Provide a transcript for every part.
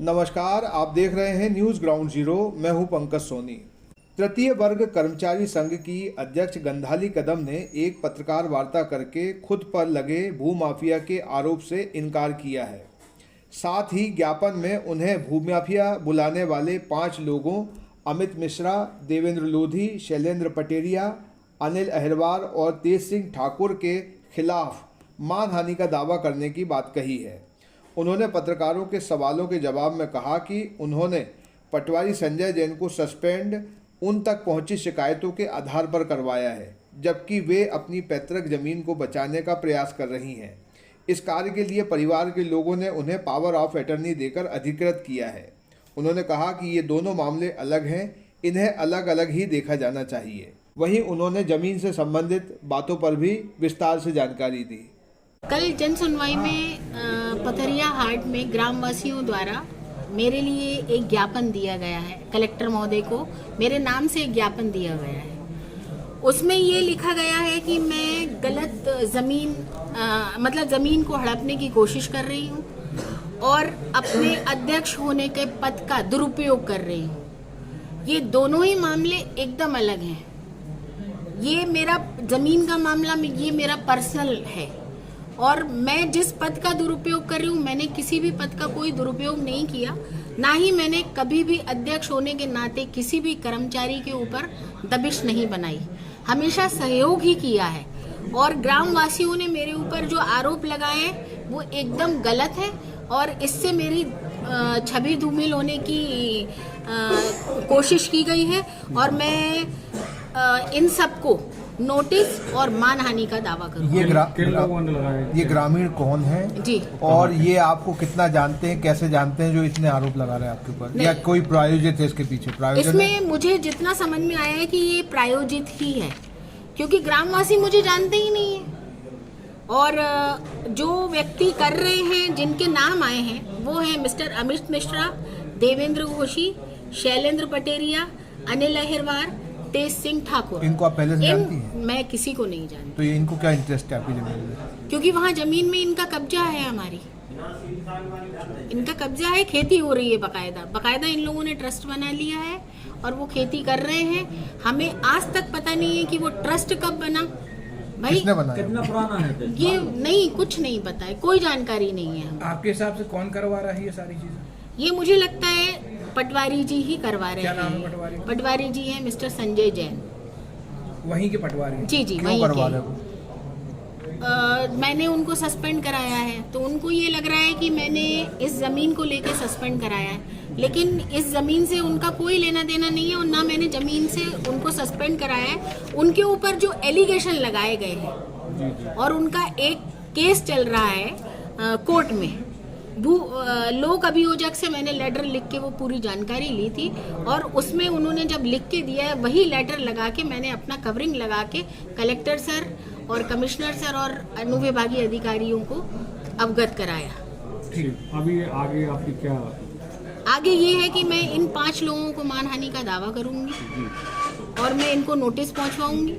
नमस्कार, आप देख रहे हैं न्यूज़ ग्राउंड जीरो। मैं हूं पंकज सोनी। तृतीय वर्ग कर्मचारी संघ की अध्यक्ष गंधाली कदम ने एक पत्रकार वार्ता करके खुद पर लगे भूमाफिया के आरोप से इनकार किया है। साथ ही ज्ञापन में उन्हें भूमाफिया बुलाने वाले 5 लोगों अमित मिश्रा, देवेंद्र लोधी, शैलेंद्र पटेरिया, अनिल अहिरवार और तेज सिंह ठाकुर के खिलाफ मानहानि का दावा करने की बात कही है। उन्होंने पत्रकारों के सवालों के जवाब में कहा कि उन्होंने पटवारी संजय जैन को सस्पेंड उन तक पहुंची शिकायतों के आधार पर करवाया है, जबकि वे अपनी पैतृक जमीन को बचाने का प्रयास कर रही हैं। इस कार्य के लिए परिवार के लोगों ने उन्हें पावर ऑफ अटर्नी देकर अधिकृत किया है। उन्होंने कहा कि ये दोनों मामले अलग हैं, इन्हें अलग अलग ही देखा जाना चाहिए। वहीं उन्होंने जमीन से संबंधित बातों पर भी विस्तार से जानकारी दी। कल जन सुनवाई में पथरिया हाट में ग्रामवासियों द्वारा मेरे लिए एक ज्ञापन दिया गया है। कलेक्टर महोदय को मेरे नाम से एक ज्ञापन दिया गया है। उसमें ये लिखा गया है कि मैं गलत ज़मीन को हड़पने की कोशिश कर रही हूँ और अपने अध्यक्ष होने के पद का दुरुपयोग कर रही हूँ। ये दोनों ही मामले एकदम अलग हैं। ये मेरा ज़मीन का मामला में ये मेरा पर्सनल है और मैं जिस पद का दुरुपयोग कर रही हूँ, मैंने किसी भी पद का कोई दुरुपयोग नहीं किया, ना ही मैंने कभी भी अध्यक्ष होने के नाते किसी भी कर्मचारी के ऊपर दबिश नहीं बनाई, हमेशा सहयोग ही किया है। और ग्रामवासियों ने मेरे ऊपर जो आरोप लगाए वो एकदम गलत है और इससे मेरी छवि धूमिल होने की कोशिश की गई है और मैं इन सबको नोटिस और मानहानि का दावा करूंगा। ये ग्रामीण कौन है जी, और ये आपको कितना जानते हैं, कैसे जानते हैं जो इतने आरोप लगा रहे हैं आपके ऊपर, या कोई प्रायोजित है इसके पीछे? इसमें मुझे जितना समझ में आया है कि ये प्रायोजित ही है, क्योंकि ग्रामवासी मुझे जानते ही नहीं है और जो व्यक्ति कर रहे हैं, जिनके नाम आए हैं, वो है मिस्टर अमित मिश्रा, देवेंद्र घोषी, शैलेंद्र पटेरिया, अनिल अहिरवार, तेज सिंह ठाकुर। इनको आप पहले से जानती हैं? मैं किसी को नहीं जानती। तो ये इनको क्या इंटरेस्ट है आपकी जमीन में? क्योंकि वहाँ जमीन में इनका कब्जा है, हमारी इनका कब्जा है, खेती हो रही है बकायदा इन लोगों ने ट्रस्ट बना लिया है और वो खेती कर रहे हैं। हमें आज तक पता नहीं है कि वो ट्रस्ट कब बना, भाई किसने बनाया, कितना पुराना है ये नहीं, कुछ नहीं पता है, कोई जानकारी नहीं है हमें। आपके हिसाब से कौन करवा रहा है ये सारी चीजें? ये मुझे लगता है पटवारी जी ही करवा रहे हैं। क्या नाम है पटवारी? पटवारी जी हैं मिस्टर संजय जैन। वहीं के पटवारी? जी जी, क्यों करवा रहे हो? मैंने उनको सस्पेंड कराया है, तो उनको ये लग रहा है कि मैंने इस जमीन को लेकर सस्पेंड कराया है, लेकिन इस जमीन से उनका कोई लेना देना नहीं है और ना मैंने जमीन से उनको सस्पेंड कराया है। उनके ऊपर जो एलिगेशन लगाए गए हैं और उनका एक केस चल रहा है कोर्ट में, लोक अभियोजक से मैंने लेटर लिख के वो पूरी जानकारी ली थी और उसमें उन्होंने जब लिख के दिया है, वही लेटर लगा के मैंने अपना कवरिंग लगा के कलेक्टर सर और कमिश्नर सर और अनुविभागीय अधिकारियों को अवगत कराया। ठीक, अभी आगे आपकी क्या? आगे ये है कि मैं इन 5 लोगों को मानहानि का दावा करूंगी और मैं इनको नोटिस पहुंचवाऊंगी।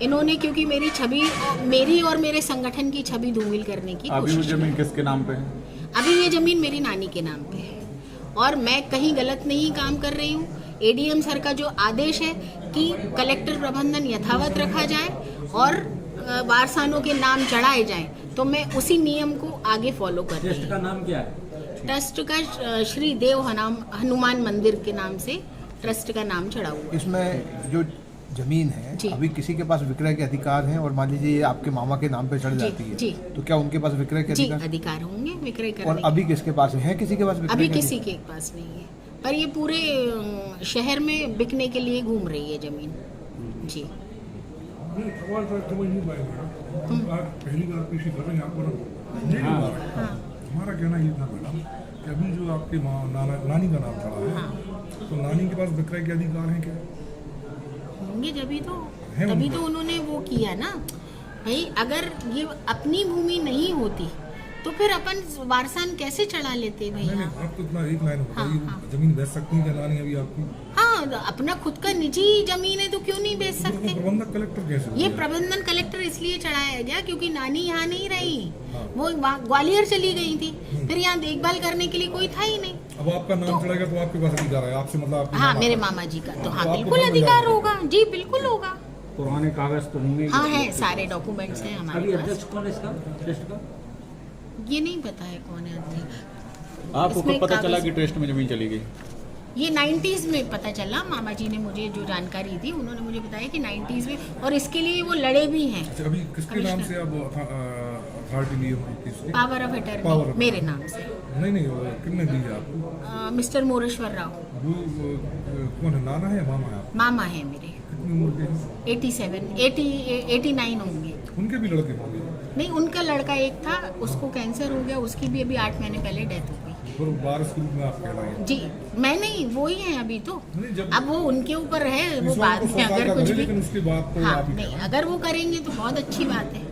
इन्होंने क्योंकि मेरी और मेरे संगठन की छवि धूमिल करने की कोशिश। अभी जमीन किसके नाम पे है? अभी ये जमीन मेरी नानी के नाम पे है और मैं कहीं गलत नहीं काम कर रही हूँ। एडीएम सर का जो आदेश है कि कलेक्टर प्रबंधन यथावत रखा जाए और वारसानों के नाम चढ़ाए जाएं, तो मैं उसी नियम को आगे फॉलो कर रही हूँ। ट्रस्ट का नाम क्या है? ट्रस्ट का श्री देव हनुमान मंदिर के नाम से ट्रस्ट का नाम चढ़ा हुआ। इसमें जो जमीन है अभी किसी के पास विक्रय के अधिकार हैं और मान लीजिए आपके मामा के नाम पे चढ़ जाती है जी, तो क्या उनके पास विक्रय के अधिकार होंगे विक्रय करने? और अभी किसके पास है? किसी के पास विक्रय? अभी किसी के पास नहीं है, पर ये पूरे शहर में बिकने के लिए घूम रही है जमीन। जी, सवाल सर समझ नहीं पाएगा। पहली बार पेशी कर रहे हैं आपको। हमारा कहना ये था मैडम कि अभी जो आपके नानी का नाम चढ़ा है, तो नानी के पास विक्रय के अधिकार हैं क्या? होंगे, तभी तो उन्होंने वो किया ना भाई। अगर ये अपनी भूमि नहीं होती तो फिर अपन वारसान कैसे चढ़ा लेते भैया? आप तो इतना एक लाइन बताइए, जमीन बेच सकती है क्या नानी अभी आपकी? हाँ, अपना खुद का निजी जमीन है तो क्यों नहीं बेच सकते? प्रबंधक कलेक्टर कैसे हो ये गया? प्रबंधन कलेक्टर इसलिए चढ़ाया गया क्योंकि नानी यहाँ नहीं रही, वो ग्वालियर चली गई थी, फिर यहाँ देखभाल करने के लिए कोई था ही नहीं। अब आपका नाम चढ़ेगा तो आपके पास अधिकार है, आपसे मतलब आपके हाँ, नाम मेरे आता है। मामा जी का तो तो हाँ आपको बिल्कुल सब अधिकार मिल होगा जी, बिल्कुल होगा। पुराने कागज तो होंगे। हाँ है, सारे डॉक्यूमेंट्स हैं अभी हमारे पास। अध्यक्ष कौन है इसका ट्रस्ट का? ये नहीं पता है कौन है अध्यक्ष। आपको इसमें कब पता चला कागज- कि ट्रस्ट में जमीन चली गई? ये 90s में पता चला, मामा जी ने मुझे जो जानकारी दी उन्होंने मुझे बताया कि 90s में, और इसके लिए वो लड़े भी हैं। अच्छा, अभी किसके नाम से अब अथॉरिटी ली है किसकी? Power of Power attorney of मेरे नाम से, नहीं वो कितने दी है आपको? मिस्टर मोरेश्वर राव वो कौन है, नाना है या मामा है आपका? मामा है मेरे। कितनी उम्र के हैं? 89 होंगे। उनके भी लड़के होंगे? नहीं, उनका लड़का एक था, उसको कैंसर हो गया, उसकी भी अभी 8 महीने पहले डेथ हो गई। फिर बारिश के रूप में आप कहलाएंगे? जी, मैं नहीं, वो ही है अभी तो। नहीं, जब अब वो उनके ऊपर है, वो इस बाद वक्त तो में सरकार अगर का कुछ करे, भी, लेकिन उसके बाद तो हाँ आप ही नहीं, कहलाएंगे। अगर वो करेंगे तो बहुत अच्छी बात है।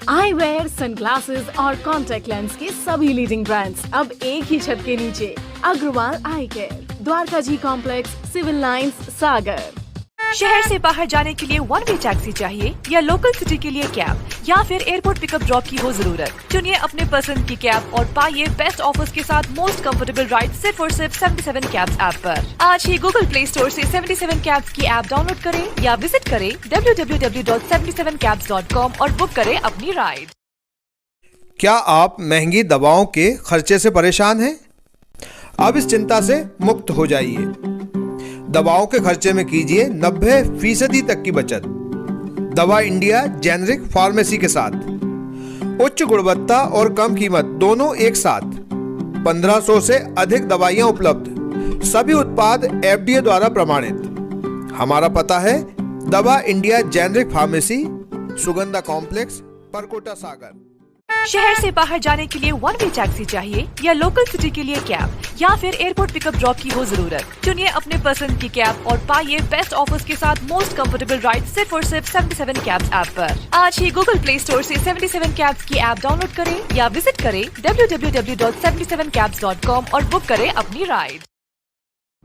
आईवेयर, सनग्लासेस और कॉन्टैक्ट लेंस के सभी लीडिंग ब्रांड्स अब एक ही छत के नीचे। अग्रवाल आई केयर, द्वारका जी कॉम्प्लेक्स, सिविल लाइंस, सागर। शहर से बाहर जाने के लिए वन वे टैक्सी चाहिए या लोकल सिटी के लिए कैब या फिर एयरपोर्ट पिकअप ड्रॉप की हो जरूरत? चुनिए अपने पसंद की कैब और पाइए बेस्ट ऑफर्स के साथ मोस्ट कंफर्टेबल राइड सिर्फ और सिर्फ 77 कैब्स ऐप पर। आज ही गूगल प्ले स्टोर से 77 कैब्स की ऐप डाउनलोड करें या विजिट करें www.77cabs.com और बुक करें अपनी राइड। क्या आप महंगी दवाओं के खर्चे से परेशान हैं? अब इस चिंता से मुक्त हो जाइए। दवाओं के खर्चे में कीजिए 90% तक की बचत। दवा इंडिया जेनेरिक फार्मेसी के साथ उच्च गुणवत्ता और कम कीमत दोनों एक साथ। 1500 से अधिक दवाइयां उपलब्ध, सभी उत्पाद FDA द्वारा प्रमाणित। हमारा पता है दवा India generic pharmacy, Sugandha complex, Parkota, Sagar. शहर से बाहर जाने के लिए वन वे टैक्सी चाहिए या लोकल सिटी के लिए कैब या फिर एयरपोर्ट पिकअप ड्रॉप की हो जरूरत? चुनिए अपने पसंद की कैब और पाइए बेस्ट ऑफर्स के साथ मोस्ट कंफर्टेबल राइड सिर्फ और सिर्फ 77 कैब्स ऐप पर। आज ही गूगल प्ले स्टोर से 77 कैब्स की ऐप डाउनलोड करें या विजिट करें www.77cabs.com और बुक करें अपनी राइड।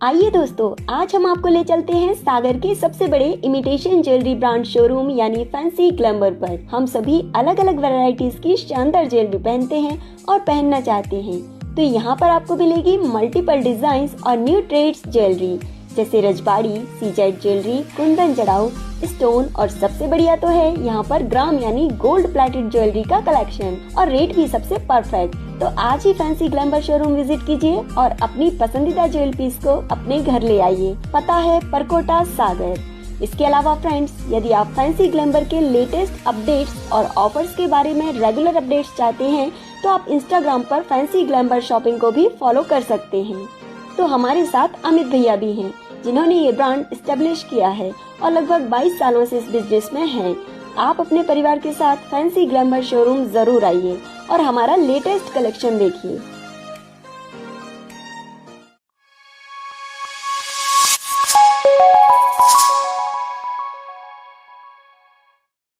आइए दोस्तों, आज हम आपको ले चलते हैं सागर के सबसे बड़े इमिटेशन ज्वेलरी ब्रांड शोरूम यानी फैंसी ग्लैमर पर। हम सभी अलग अलग वैरायटीज की शानदार ज्वेलरी पहनते हैं और पहनना चाहते हैं, तो यहाँ पर आपको मिलेगी मल्टीपल डिजाइन और न्यू ट्रेड्स ज्वेलरी जैसे रजबाड़ी, सीजेड ज्वेलरी, कुंदन जड़ाऊ, स्टोन और सबसे बढ़िया तो है यहाँ पर ग्राम यानी गोल्ड प्लेटेड ज्वेलरी का कलेक्शन और रेट भी सबसे परफेक्ट। तो आज ही फैंसी ग्लैमर शोरूम विजिट कीजिए और अपनी पसंदीदा ज्वेलरी पीस को अपने घर ले आइए। पता है परकोटा, सागर। इसके अलावा फ्रेंड्स, यदि आप फैंसी ग्लैमर के लेटेस्ट अपडेट्स और ऑफर्स के बारे में रेगुलर अपडेट्स चाहते हैं तो आप इंस्टाग्राम पर फैंसी ग्लैमर शॉपिंग को भी फॉलो कर सकते हैं। तो हमारे साथ अमित भैया भी हैं जिन्होंने ये ब्रांड एस्टेब्लिश किया है और लगभग 22 सालों से इस बिजनेस में हैं। आप अपने परिवार के साथ फैंसी ग्लैमर शोरूम जरूर आइए और हमारा लेटेस्ट कलेक्शन देखिए।